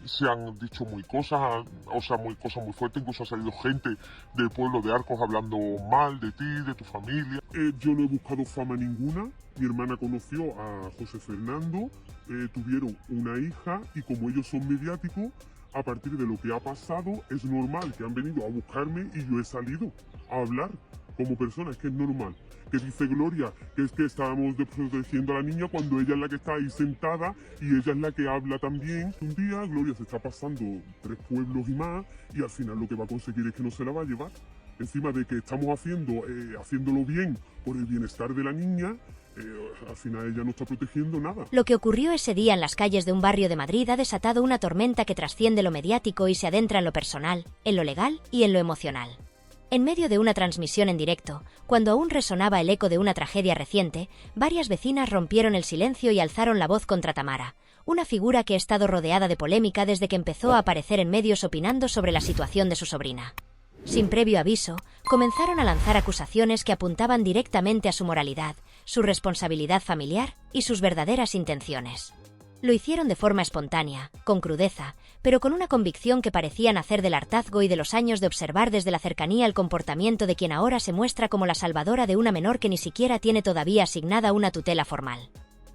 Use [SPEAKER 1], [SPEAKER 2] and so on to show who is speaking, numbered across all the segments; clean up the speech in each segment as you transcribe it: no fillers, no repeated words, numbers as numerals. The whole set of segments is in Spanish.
[SPEAKER 1] se han dicho muy cosas, o sea, muy cosas muy fuertes, incluso ha salido gente del pueblo de Arcos hablando mal de ti, de tu familia. Yo no he buscado fama ninguna, mi hermana conoció a José Fernando, tuvieron una hija y como ellos son mediáticos, a partir de lo que ha pasado, es normal que han venido a buscarme y yo he salido a hablar como persona, es que es normal. Que dice Gloria, que es que estábamos protegiendo a la niña cuando ella es la que está ahí sentada y ella es la que habla también. Un día Gloria se está pasando 3 pueblos y más y al final lo que va a conseguir es que no se la va a llevar. Encima de que estamos haciéndolo bien por el bienestar de la niña, al final ella no está protegiendo nada.
[SPEAKER 2] Lo que ocurrió ese día en las calles de un barrio de Madrid ha desatado una tormenta que trasciende lo mediático y se adentra en lo personal, en lo legal y en lo emocional. En medio de una transmisión en directo, cuando aún resonaba el eco de una tragedia reciente, varias vecinas rompieron el silencio y alzaron la voz contra Tamara, una figura que ha estado rodeada de polémica desde que empezó a aparecer en medios opinando sobre la situación de su sobrina. Sin previo aviso, comenzaron a lanzar acusaciones que apuntaban directamente a su moralidad, su responsabilidad familiar y sus verdaderas intenciones. Lo hicieron de forma espontánea, con crudeza, pero con una convicción que parecía nacer del hartazgo y de los años de observar desde la cercanía el comportamiento de quien ahora se muestra como la salvadora de una menor que ni siquiera tiene todavía asignada una tutela formal.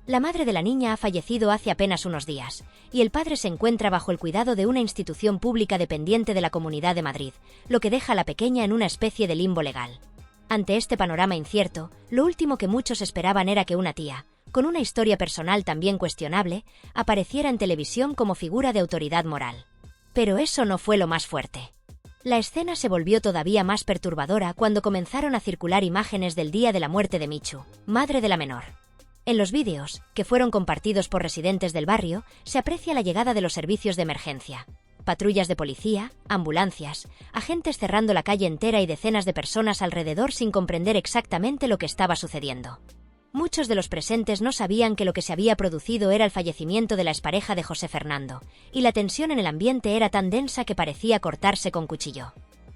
[SPEAKER 2] La madre de la niña ha fallecido hace apenas unos días, y el padre se encuentra bajo el cuidado de una institución pública dependiente de la Comunidad de Madrid, lo que deja a la pequeña en una especie de limbo legal. Ante este panorama incierto, lo último que muchos esperaban era que una tía, con una historia personal también cuestionable, apareciera en televisión como figura de autoridad moral. Pero eso no fue lo más fuerte. La escena se volvió todavía más perturbadora cuando comenzaron a circular imágenes del día de la muerte de Michu, madre de la menor. En los vídeos, que fueron compartidos por residentes del barrio, se aprecia la llegada de los servicios de emergencia. Patrullas de policía, ambulancias, agentes cerrando la calle entera y decenas de personas alrededor sin comprender exactamente lo que estaba sucediendo. Muchos de los presentes no sabían que lo que se había producido era el fallecimiento de la expareja de José Fernando, y la tensión en el ambiente era tan densa que parecía cortarse con cuchillo.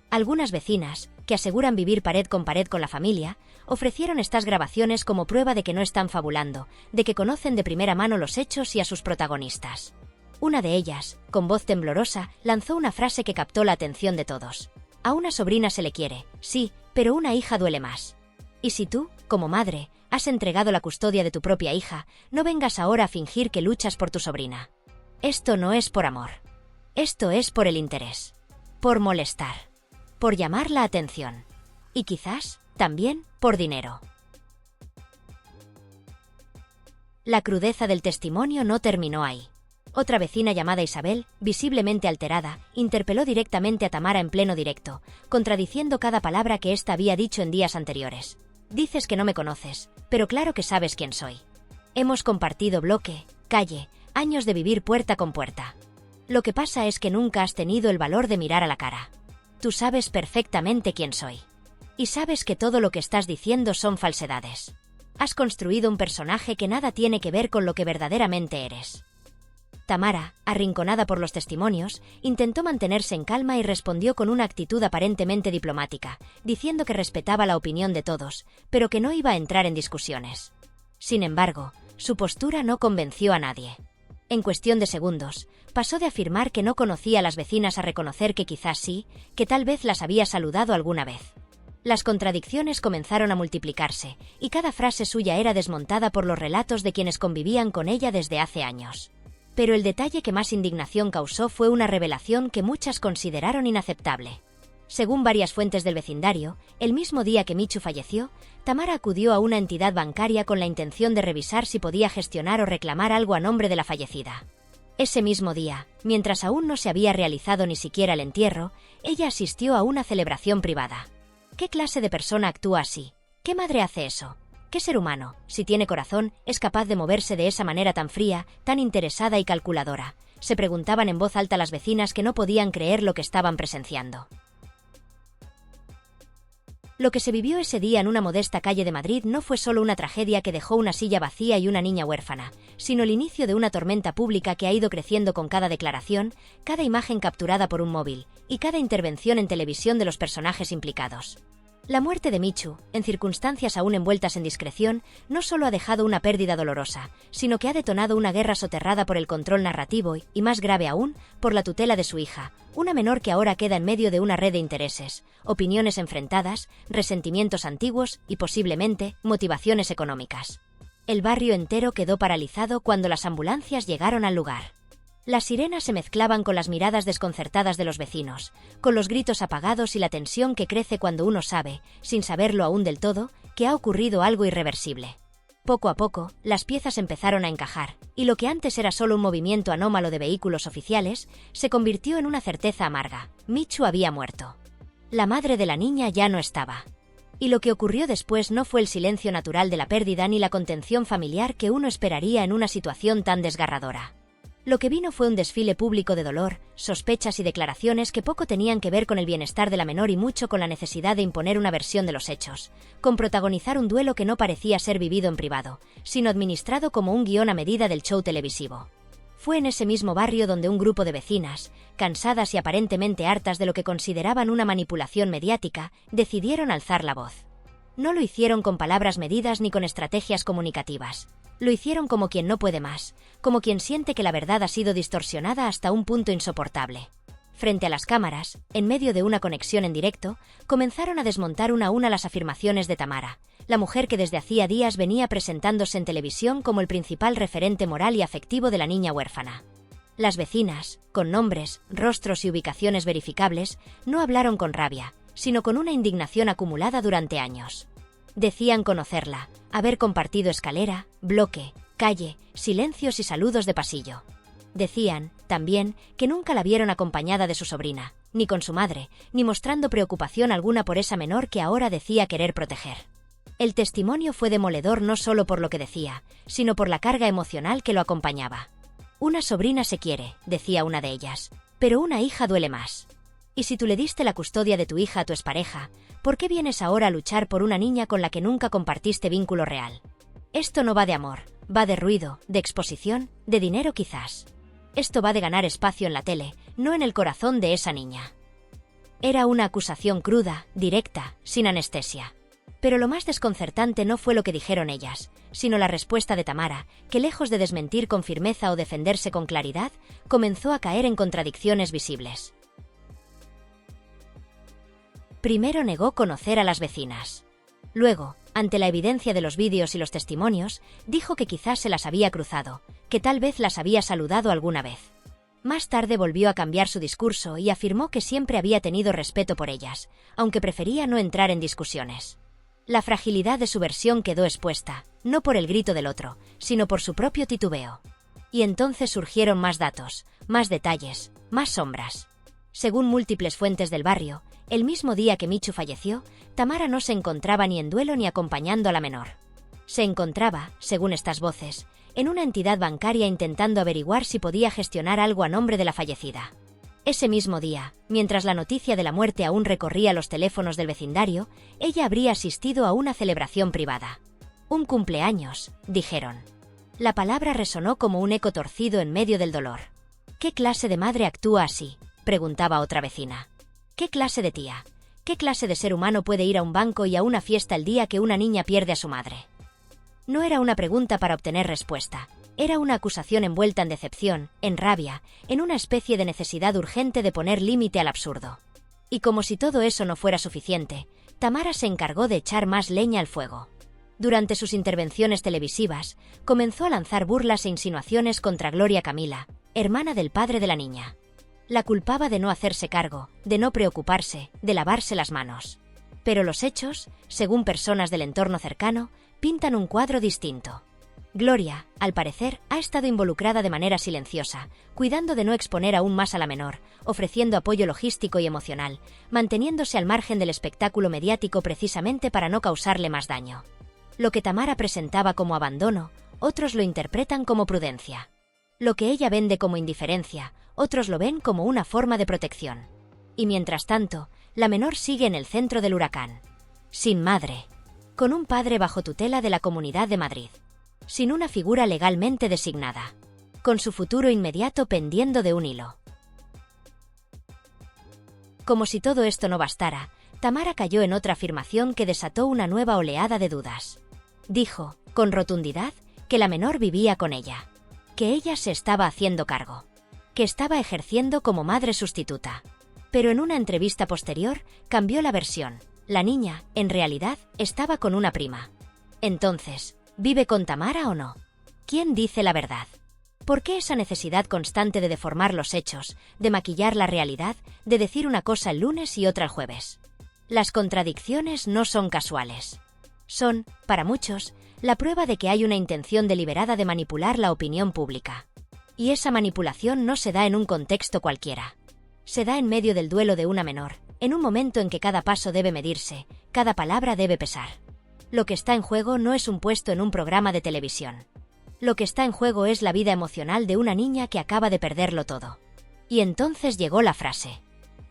[SPEAKER 2] Algunas vecinas, que aseguran vivir pared con la familia, ofrecieron estas grabaciones como prueba de que no están fabulando, de que conocen de primera mano los hechos y a sus protagonistas. Una de ellas, con voz temblorosa, lanzó una frase que captó la atención de todos. A una sobrina se le quiere, sí, pero una hija duele más. Y si tú, como madre, has entregado la custodia de tu propia hija, no vengas ahora a fingir que luchas por tu sobrina. Esto no es por amor. Esto es por el interés. Por molestar. Por llamar la atención. Y quizás, también, por dinero. La crudeza del testimonio no terminó ahí. Otra vecina llamada Isabel, visiblemente alterada, interpeló directamente a Tamara en pleno directo, contradiciendo cada palabra que ésta había dicho en días anteriores. Dices que no me conoces, pero claro que sabes quién soy. Hemos compartido bloque, calle, años de vivir puerta con puerta. Lo que pasa es que nunca has tenido el valor de mirar a la cara. Tú sabes perfectamente quién soy. Y sabes que todo lo que estás diciendo son falsedades. Has construido un personaje que nada tiene que ver con lo que verdaderamente eres. Tamara, arrinconada por los testimonios, intentó mantenerse en calma y respondió con una actitud aparentemente diplomática, diciendo que respetaba la opinión de todos, pero que no iba a entrar en discusiones. Sin embargo, su postura no convenció a nadie. En cuestión de segundos, pasó de afirmar que no conocía a las vecinas a reconocer que quizás sí, que tal vez las había saludado alguna vez. Las contradicciones comenzaron a multiplicarse, y cada frase suya era desmontada por los relatos de quienes convivían con ella desde hace años. Pero el detalle que más indignación causó fue una revelación que muchas consideraron inaceptable. Según varias fuentes del vecindario, el mismo día que Michu falleció, Tamara acudió a una entidad bancaria con la intención de revisar si podía gestionar o reclamar algo a nombre de la fallecida. Ese mismo día, mientras aún no se había realizado ni siquiera el entierro, ella asistió a una celebración privada. ¿Qué clase de persona actúa así? ¿Qué madre hace eso? ¿Qué ser humano, si tiene corazón, es capaz de moverse de esa manera tan fría, tan interesada y calculadora? Se preguntaban en voz alta las vecinas que no podían creer lo que estaban presenciando. Lo que se vivió ese día en una modesta calle de Madrid no fue solo una tragedia que dejó una silla vacía y una niña huérfana, sino el inicio de una tormenta pública que ha ido creciendo con cada declaración, cada imagen capturada por un móvil, y cada intervención en televisión de los personajes implicados. La muerte de Michu, en circunstancias aún envueltas en discreción, no solo ha dejado una pérdida dolorosa, sino que ha detonado una guerra soterrada por el control narrativo y, más grave aún, por la tutela de su hija, una menor que ahora queda en medio de una red de intereses, opiniones enfrentadas, resentimientos antiguos y, posiblemente, motivaciones económicas. El barrio entero quedó paralizado cuando las ambulancias llegaron al lugar. Las sirenas se mezclaban con las miradas desconcertadas de los vecinos, con los gritos apagados y la tensión que crece cuando uno sabe, sin saberlo aún del todo, que ha ocurrido algo irreversible. Poco a poco, las piezas empezaron a encajar, y lo que antes era solo un movimiento anómalo de vehículos oficiales, se convirtió en una certeza amarga. Michu había muerto. La madre de la niña ya no estaba. Y lo que ocurrió después no fue el silencio natural de la pérdida ni la contención familiar que uno esperaría en una situación tan desgarradora. Lo que vino fue un desfile público de dolor, sospechas y declaraciones que poco tenían que ver con el bienestar de la menor y mucho con la necesidad de imponer una versión de los hechos, con protagonizar un duelo que no parecía ser vivido en privado, sino administrado como un guión a medida del show televisivo. Fue en ese mismo barrio donde un grupo de vecinas, cansadas y aparentemente hartas de lo que consideraban una manipulación mediática, decidieron alzar la voz. No lo hicieron con palabras medidas ni con estrategias comunicativas. Lo hicieron como quien no puede más, como quien siente que la verdad ha sido distorsionada hasta un punto insoportable. Frente a las cámaras, en medio de una conexión en directo, comenzaron a desmontar una a una las afirmaciones de Tamara, la mujer que desde hacía días venía presentándose en televisión como el principal referente moral y afectivo de la niña huérfana. Las vecinas, con nombres, rostros y ubicaciones verificables, no hablaron con rabia, sino con una indignación acumulada durante años. Decían conocerla, haber compartido escalera, bloque, calle, silencios y saludos de pasillo. Decían, también, que nunca la vieron acompañada de su sobrina, ni con su madre, ni mostrando preocupación alguna por esa menor que ahora decía querer proteger. El testimonio fue demoledor no solo por lo que decía, sino por la carga emocional que lo acompañaba. Una sobrina se quiere, decía una de ellas, pero una hija duele más. Y si tú le diste la custodia de tu hija a tu expareja, ¿por qué vienes ahora a luchar por una niña con la que nunca compartiste vínculo real? Esto no va de amor, va de ruido, de exposición, de dinero quizás. Esto va de ganar espacio en la tele, no en el corazón de esa niña. Era una acusación cruda, directa, sin anestesia. Pero lo más desconcertante no fue lo que dijeron ellas, sino la respuesta de Tamara, que lejos de desmentir con firmeza o defenderse con claridad, comenzó a caer en contradicciones visibles. Primero negó conocer a las vecinas. Luego, ante la evidencia de los vídeos y los testimonios, dijo que quizás se las había cruzado, que tal vez las había saludado alguna vez. Más tarde volvió a cambiar su discurso y afirmó que siempre había tenido respeto por ellas, aunque prefería no entrar en discusiones. La fragilidad de su versión quedó expuesta, no por el grito del otro, sino por su propio titubeo. Y entonces surgieron más datos, más detalles, más sombras. Según múltiples fuentes del barrio, el mismo día que Michu falleció, Tamara no se encontraba ni en duelo ni acompañando a la menor. Se encontraba, según estas voces, en una entidad bancaria intentando averiguar si podía gestionar algo a nombre de la fallecida. Ese mismo día, mientras la noticia de la muerte aún recorría los teléfonos del vecindario, ella habría asistido a una celebración privada. Un cumpleaños, dijeron. La palabra resonó como un eco torcido en medio del dolor. ¿Qué clase de madre actúa así?, preguntaba otra vecina. ¿Qué clase de tía? ¿Qué clase de ser humano puede ir a un banco y a una fiesta el día que una niña pierde a su madre? No era una pregunta para obtener respuesta. Era una acusación envuelta en decepción, en rabia, en una especie de necesidad urgente de poner límite al absurdo. Y como si todo eso no fuera suficiente, Tamara se encargó de echar más leña al fuego. Durante sus intervenciones televisivas, comenzó a lanzar burlas e insinuaciones contra Gloria Camila, hermana del padre de la niña. La culpaba de no hacerse cargo, de no preocuparse, de lavarse las manos. Pero los hechos, según personas del entorno cercano, pintan un cuadro distinto. Gloria, al parecer, ha estado involucrada de manera silenciosa, cuidando de no exponer aún más a la menor, ofreciendo apoyo logístico y emocional, manteniéndose al margen del espectáculo mediático precisamente para no causarle más daño. Lo que Tamara presentaba como abandono, otros lo interpretan como prudencia. Lo que ella vende como indiferencia, otros lo ven como una forma de protección. Y mientras tanto, la menor sigue en el centro del huracán. Sin madre. Con un padre bajo tutela de la Comunidad de Madrid. Sin una figura legalmente designada. Con su futuro inmediato pendiendo de un hilo. Como si todo esto no bastara, Tamara cayó en otra afirmación que desató una nueva oleada de dudas. Dijo, con rotundidad, que la menor vivía con ella, que ella se estaba haciendo cargo, que estaba ejerciendo como madre sustituta. Pero en una entrevista posterior, cambió la versión. La niña, en realidad, estaba con una prima. Entonces, ¿vive con Tamara o no? ¿Quién dice la verdad? ¿Por qué esa necesidad constante de deformar los hechos, de maquillar la realidad, de decir una cosa el lunes y otra el jueves? Las contradicciones no son casuales. Son, para muchos, la prueba de que hay una intención deliberada de manipular la opinión pública. Y esa manipulación no se da en un contexto cualquiera. Se da en medio del duelo de una menor, en un momento en que cada paso debe medirse, cada palabra debe pesar. Lo que está en juego no es un puesto en un programa de televisión. Lo que está en juego es la vida emocional de una niña que acaba de perderlo todo. Y entonces llegó la frase.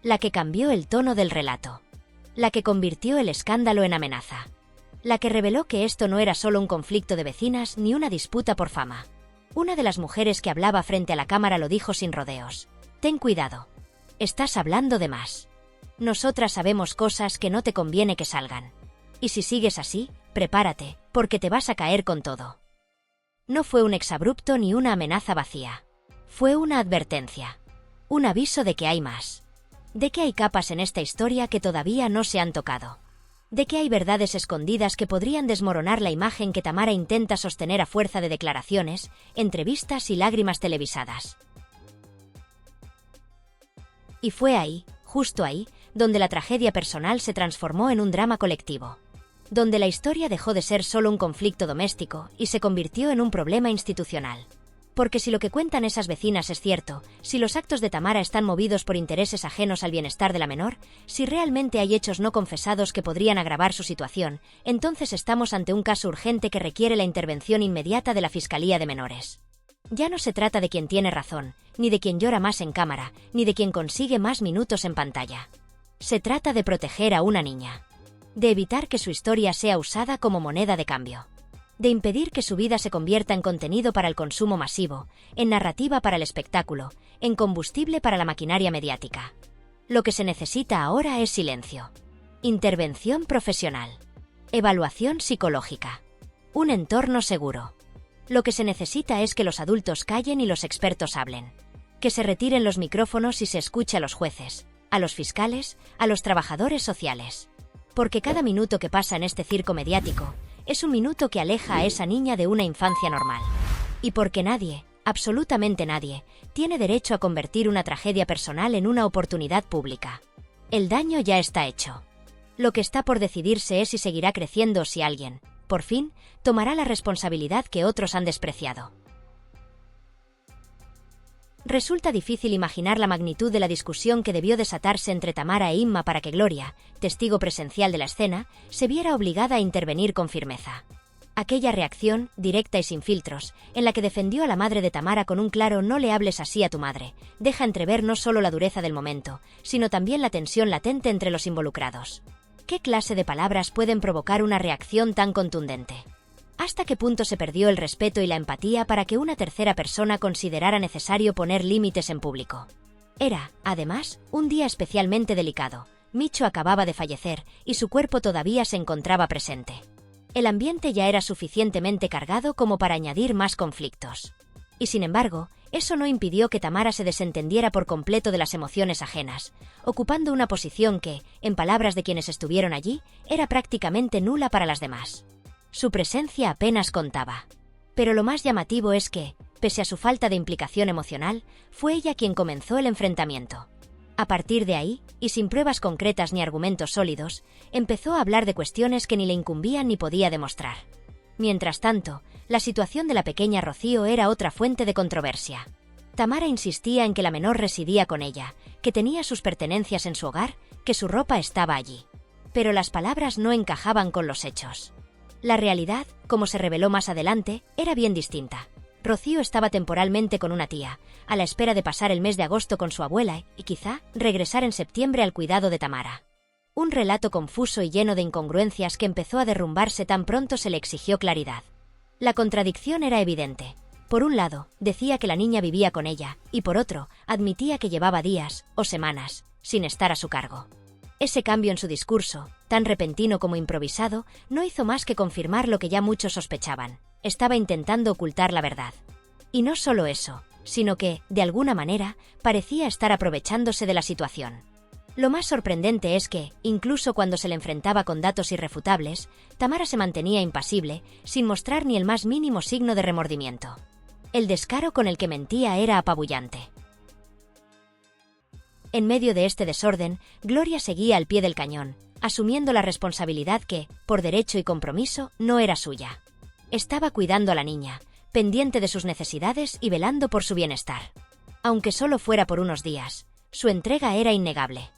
[SPEAKER 2] La que cambió el tono del relato. La que convirtió el escándalo en amenaza. La que reveló que esto no era solo un conflicto de vecinas ni una disputa por fama. Una de las mujeres que hablaba frente a la cámara lo dijo sin rodeos. Ten cuidado. Estás hablando de más. Nosotras sabemos cosas que no te conviene que salgan. Y si sigues así, prepárate, porque te vas a caer con todo. No fue un exabrupto ni una amenaza vacía. Fue una advertencia. Un aviso de que hay más. De que hay capas en esta historia que todavía no se han tocado. De que hay verdades escondidas que podrían desmoronar la imagen que Tamara intenta sostener a fuerza de declaraciones, entrevistas y lágrimas televisadas. Y fue ahí, justo ahí, donde la tragedia personal se transformó en un drama colectivo. Donde la historia dejó de ser solo un conflicto doméstico y se convirtió en un problema institucional. Porque si lo que cuentan esas vecinas es cierto, si los actos de Tamara están movidos por intereses ajenos al bienestar de la menor, si realmente hay hechos no confesados que podrían agravar su situación, entonces estamos ante un caso urgente que requiere la intervención inmediata de la Fiscalía de Menores. Ya no se trata de quien tiene razón, ni de quien llora más en cámara, ni de quien consigue más minutos en pantalla. Se trata de proteger a una niña. De evitar que su historia sea usada como moneda de cambio. De impedir que su vida se convierta en contenido para el consumo masivo, en narrativa para el espectáculo, en combustible para la maquinaria mediática. Lo que se necesita ahora es silencio. Intervención profesional. Evaluación psicológica. Un entorno seguro. Lo que se necesita es que los adultos callen y los expertos hablen. Que se retiren los micrófonos y se escuche a los jueces, a los fiscales, a los trabajadores sociales. Porque cada minuto que pasa en este circo mediático es un minuto que aleja a esa niña de una infancia normal. Y porque nadie, absolutamente nadie, tiene derecho a convertir una tragedia personal en una oportunidad pública. El daño ya está hecho. Lo que está por decidirse es si seguirá creciendo o si alguien, por fin, tomará la responsabilidad que otros han despreciado. Resulta difícil imaginar la magnitud de la discusión que debió desatarse entre Tamara e Inma para que Gloria, testigo presencial de la escena, se viera obligada a intervenir con firmeza. Aquella reacción, directa y sin filtros, en la que defendió a la madre de Tamara con un claro "no le hables así a tu madre", deja entrever no solo la dureza del momento, sino también la tensión latente entre los involucrados. ¿Qué clase de palabras pueden provocar una reacción tan contundente? ¿Hasta qué punto se perdió el respeto y la empatía para que una tercera persona considerara necesario poner límites en público? Era, además, un día especialmente delicado. Micho acababa de fallecer y su cuerpo todavía se encontraba presente. El ambiente ya era suficientemente cargado como para añadir más conflictos. Y sin embargo, eso no impidió que Tamara se desentendiera por completo de las emociones ajenas, ocupando una posición que, en palabras de quienes estuvieron allí, era prácticamente nula para las demás. Su presencia apenas contaba. Pero lo más llamativo es que, pese a su falta de implicación emocional, fue ella quien comenzó el enfrentamiento. A partir de ahí, y sin pruebas concretas ni argumentos sólidos, empezó a hablar de cuestiones que ni le incumbían ni podía demostrar. Mientras tanto, la situación de la pequeña Rocío era otra fuente de controversia. Tamara insistía en que la menor residía con ella, que tenía sus pertenencias en su hogar, que su ropa estaba allí. Pero las palabras no encajaban con los hechos. La realidad, como se reveló más adelante, era bien distinta. Rocío estaba temporalmente con una tía, a la espera de pasar el mes de agosto con su abuela y, quizá, regresar en septiembre al cuidado de Tamara. Un relato confuso y lleno de incongruencias que empezó a derrumbarse tan pronto se le exigió claridad. La contradicción era evidente. Por un lado, decía que la niña vivía con ella, y por otro, admitía que llevaba días, o semanas, sin estar a su cargo. Ese cambio en su discurso, tan repentino como improvisado, no hizo más que confirmar lo que ya muchos sospechaban. Estaba intentando ocultar la verdad. Y no solo eso, sino que, de alguna manera, parecía estar aprovechándose de la situación. Lo más sorprendente es que, incluso cuando se le enfrentaba con datos irrefutables, Tamara se mantenía impasible, sin mostrar ni el más mínimo signo de remordimiento. El descaro con el que mentía era apabullante. En medio de este desorden, Gloria seguía al pie del cañón, asumiendo la responsabilidad que, por derecho y compromiso, no era suya. Estaba cuidando a la niña, pendiente de sus necesidades y velando por su bienestar. Aunque solo fuera por unos días, su entrega era innegable.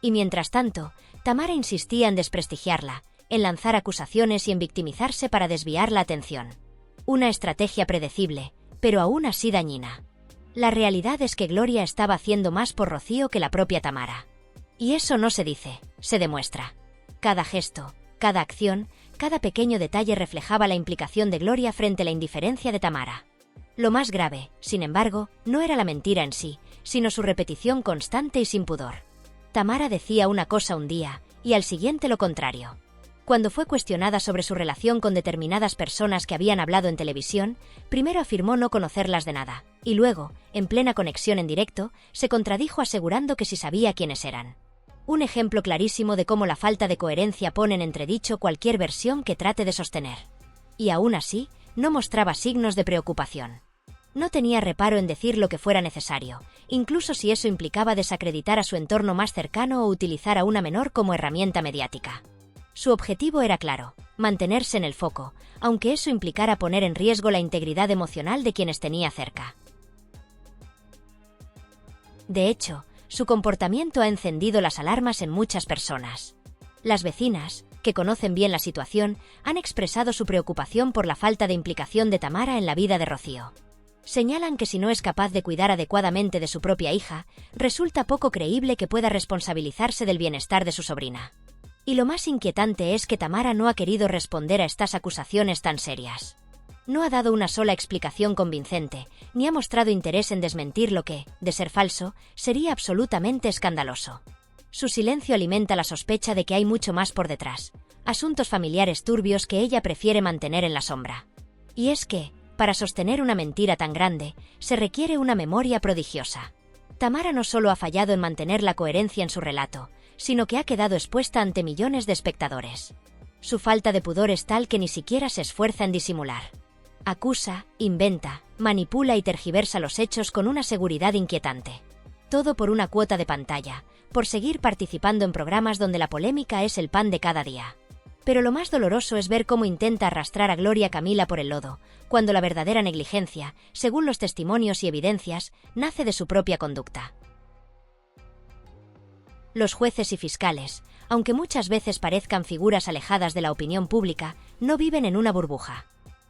[SPEAKER 2] Y mientras tanto, Tamara insistía en desprestigiarla, en lanzar acusaciones y en victimizarse para desviar la atención. Una estrategia predecible, pero aún así dañina. La realidad es que Gloria estaba haciendo más por Rocío que la propia Tamara. Y eso no se dice, se demuestra. Cada gesto, cada acción, cada pequeño detalle reflejaba la implicación de Gloria frente a la indiferencia de Tamara. Lo más grave, sin embargo, no era la mentira en sí, sino su repetición constante y sin pudor. Tamara decía una cosa un día, y al siguiente lo contrario. Cuando fue cuestionada sobre su relación con determinadas personas que habían hablado en televisión, primero afirmó no conocerlas de nada, y luego, en plena conexión en directo, se contradijo asegurando que sí sabía quiénes eran. Un ejemplo clarísimo de cómo la falta de coherencia pone en entredicho cualquier versión que trate de sostener. Y aún así, no mostraba signos de preocupación. No tenía reparo en decir lo que fuera necesario, incluso si eso implicaba desacreditar a su entorno más cercano o utilizar a una menor como herramienta mediática. Su objetivo era claro, mantenerse en el foco, aunque eso implicara poner en riesgo la integridad emocional de quienes tenía cerca. De hecho, su comportamiento ha encendido las alarmas en muchas personas. Las vecinas, que conocen bien la situación, han expresado su preocupación por la falta de implicación de Tamara en la vida de Rocío. Señalan que si no es capaz de cuidar adecuadamente de su propia hija, resulta poco creíble que pueda responsabilizarse del bienestar de su sobrina. Y lo más inquietante es que Tamara no ha querido responder a estas acusaciones tan serias. No ha dado una sola explicación convincente, ni ha mostrado interés en desmentir lo que, de ser falso, sería absolutamente escandaloso. Su silencio alimenta la sospecha de que hay mucho más por detrás, asuntos familiares turbios que ella prefiere mantener en la sombra. Y es que, para sostener una mentira tan grande, se requiere una memoria prodigiosa. Tamara no solo ha fallado en mantener la coherencia en su relato, sino que ha quedado expuesta ante millones de espectadores. Su falta de pudor es tal que ni siquiera se esfuerza en disimular. Acusa, inventa, manipula y tergiversa los hechos con una seguridad inquietante. Todo por una cuota de pantalla, por seguir participando en programas donde la polémica es el pan de cada día. Pero lo más doloroso es ver cómo intenta arrastrar a Gloria Camila por el lodo, cuando la verdadera negligencia, según los testimonios y evidencias, nace de su propia conducta. Los jueces y fiscales, aunque muchas veces parezcan figuras alejadas de la opinión pública, no viven en una burbuja.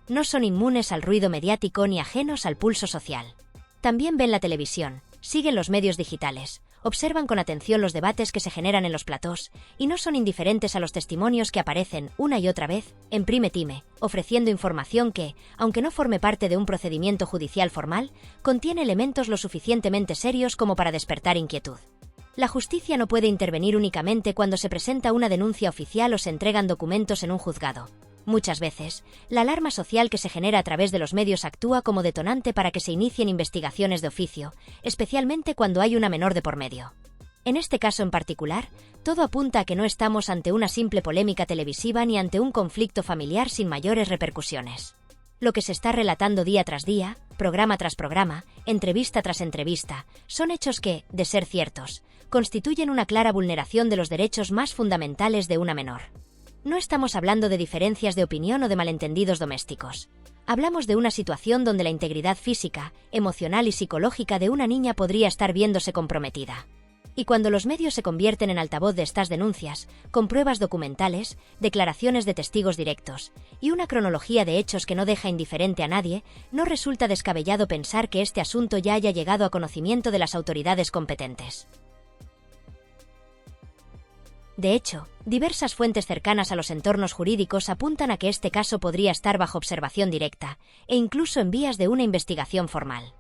[SPEAKER 2] No son inmunes al ruido mediático ni ajenos al pulso social. También ven la televisión, siguen los medios digitales, observan con atención los debates que se generan en los platós y no son indiferentes a los testimonios que aparecen una y otra vez en prime time, ofreciendo información que, aunque no forme parte de un procedimiento judicial formal, contiene elementos lo suficientemente serios como para despertar inquietud. La justicia no puede intervenir únicamente cuando se presenta una denuncia oficial o se entregan documentos en un juzgado. Muchas veces, la alarma social que se genera a través de los medios actúa como detonante para que se inicien investigaciones de oficio, especialmente cuando hay una menor de por medio. En este caso en particular, todo apunta a que no estamos ante una simple polémica televisiva ni ante un conflicto familiar sin mayores repercusiones. Lo que se está relatando día tras día, programa tras programa, entrevista tras entrevista, son hechos que, de ser ciertos, constituyen una clara vulneración de los derechos más fundamentales de una menor. No estamos hablando de diferencias de opinión o de malentendidos domésticos. Hablamos de una situación donde la integridad física, emocional y psicológica de una niña podría estar viéndose comprometida. Y cuando los medios se convierten en altavoz de estas denuncias, con pruebas documentales, declaraciones de testigos directos y una cronología de hechos que no deja indiferente a nadie, no resulta descabellado pensar que este asunto ya haya llegado a conocimiento de las autoridades competentes. De hecho, diversas fuentes cercanas a los entornos jurídicos apuntan a que este caso podría estar bajo observación directa, e incluso en vías de una investigación formal.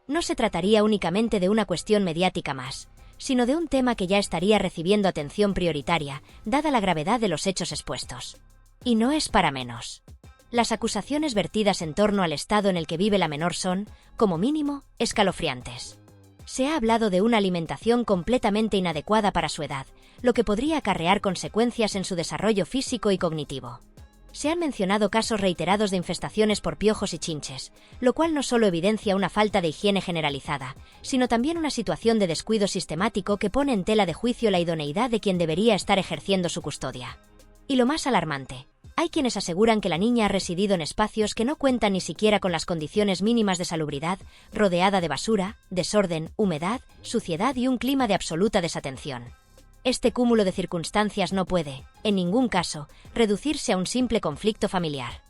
[SPEAKER 2] No se trataría únicamente de una cuestión mediática más, sino de un tema que ya estaría recibiendo atención prioritaria, dada la gravedad de los hechos expuestos. Y no es para menos. Las acusaciones vertidas en torno al estado en el que vive la menor son, como mínimo, escalofriantes. Se ha hablado de una alimentación completamente inadecuada para su edad, lo que podría acarrear consecuencias en su desarrollo físico y cognitivo. Se han mencionado casos reiterados de infestaciones por piojos y chinches, lo cual no solo evidencia una falta de higiene generalizada, sino también una situación de descuido sistemático que pone en tela de juicio la idoneidad de quien debería estar ejerciendo su custodia. Y lo más alarmante, hay quienes aseguran que la niña ha residido en espacios que no cuentan ni siquiera con las condiciones mínimas de salubridad, rodeada de basura, desorden, humedad, suciedad y un clima de absoluta desatención. Este cúmulo de circunstancias no puede, en ningún caso, reducirse a un simple conflicto familiar.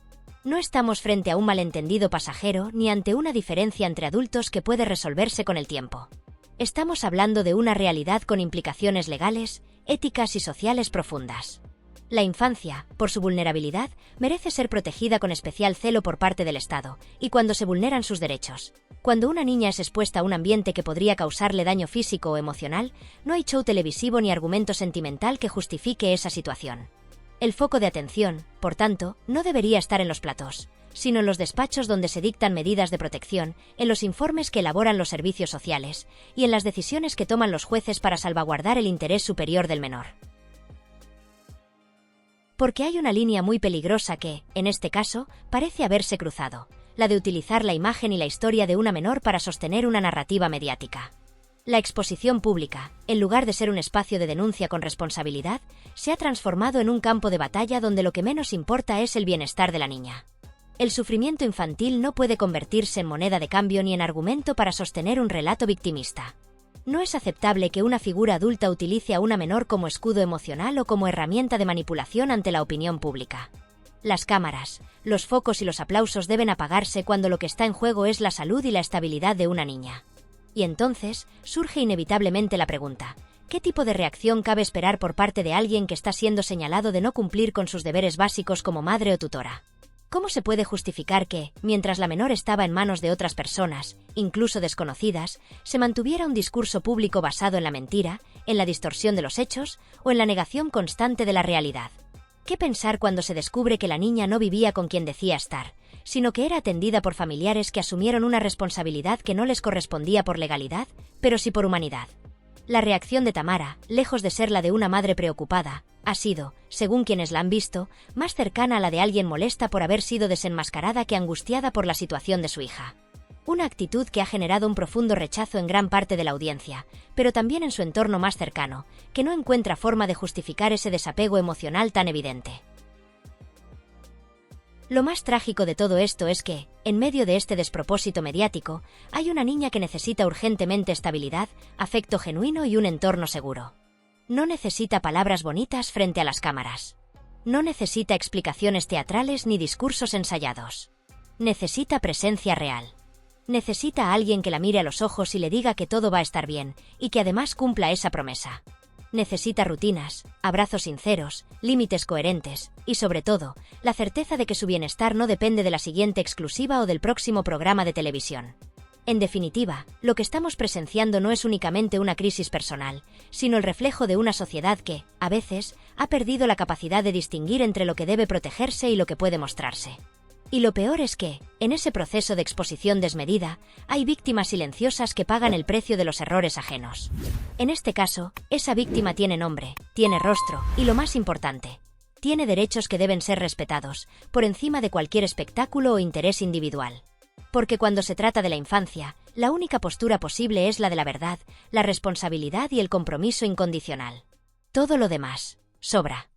[SPEAKER 2] No estamos frente a un malentendido pasajero ni ante una diferencia entre adultos que puede resolverse con el tiempo. Estamos hablando de una realidad con implicaciones legales, éticas y sociales profundas. La infancia, por su vulnerabilidad, merece ser protegida con especial celo por parte del Estado, y cuando se vulneran sus derechos. Cuando una niña es expuesta a un ambiente que podría causarle daño físico o emocional, no hay show televisivo ni argumento sentimental que justifique esa situación. El foco de atención, por tanto, no debería estar en los platós, sino en los despachos donde se dictan medidas de protección, en los informes que elaboran los servicios sociales, y en las decisiones que toman los jueces para salvaguardar el interés superior del menor. Porque hay una línea muy peligrosa que, en este caso, parece haberse cruzado, la de utilizar la imagen y la historia de una menor para sostener una narrativa mediática. La exposición pública, en lugar de ser un espacio de denuncia con responsabilidad, se ha transformado en un campo de batalla donde lo que menos importa es el bienestar de la niña. El sufrimiento infantil no puede convertirse en moneda de cambio ni en argumento para sostener un relato victimista. No es aceptable que una figura adulta utilice a una menor como escudo emocional o como herramienta de manipulación ante la opinión pública. Las cámaras, los focos y los aplausos deben apagarse cuando lo que está en juego es la salud y la estabilidad de una niña. Y entonces, surge inevitablemente la pregunta, ¿qué tipo de reacción cabe esperar por parte de alguien que está siendo señalado de no cumplir con sus deberes básicos como madre o tutora? ¿Cómo se puede justificar que, mientras la menor estaba en manos de otras personas, incluso desconocidas, se mantuviera un discurso público basado en la mentira, en la distorsión de los hechos o en la negación constante de la realidad? ¿Qué pensar cuando se descubre que la niña no vivía con quien decía estar, sino que era atendida por familiares que asumieron una responsabilidad que no les correspondía por legalidad, pero sí por humanidad? La reacción de Tamara, lejos de ser la de una madre preocupada, ha sido, según quienes la han visto, más cercana a la de alguien molesta por haber sido desenmascarada que angustiada por la situación de su hija. Una actitud que ha generado un profundo rechazo en gran parte de la audiencia, pero también en su entorno más cercano, que no encuentra forma de justificar ese desapego emocional tan evidente. Lo más trágico de todo esto es que, en medio de este despropósito mediático, hay una niña que necesita urgentemente estabilidad, afecto genuino y un entorno seguro. No necesita palabras bonitas frente a las cámaras. No necesita explicaciones teatrales ni discursos ensayados. Necesita presencia real. Necesita a alguien que la mire a los ojos y le diga que todo va a estar bien, y que además cumpla esa promesa. Necesita rutinas, abrazos sinceros, límites coherentes, y sobre todo, la certeza de que su bienestar no depende de la siguiente exclusiva o del próximo programa de televisión. En definitiva, lo que estamos presenciando no es únicamente una crisis personal, sino el reflejo de una sociedad que, a veces, ha perdido la capacidad de distinguir entre lo que debe protegerse y lo que puede mostrarse. Y lo peor es que, en ese proceso de exposición desmedida, hay víctimas silenciosas que pagan el precio de los errores ajenos. En este caso, esa víctima tiene nombre, tiene rostro, y lo más importante, tiene derechos que deben ser respetados, por encima de cualquier espectáculo o interés individual. Porque cuando se trata de la infancia, la única postura posible es la de la verdad, la responsabilidad y el compromiso incondicional. Todo lo demás, sobra.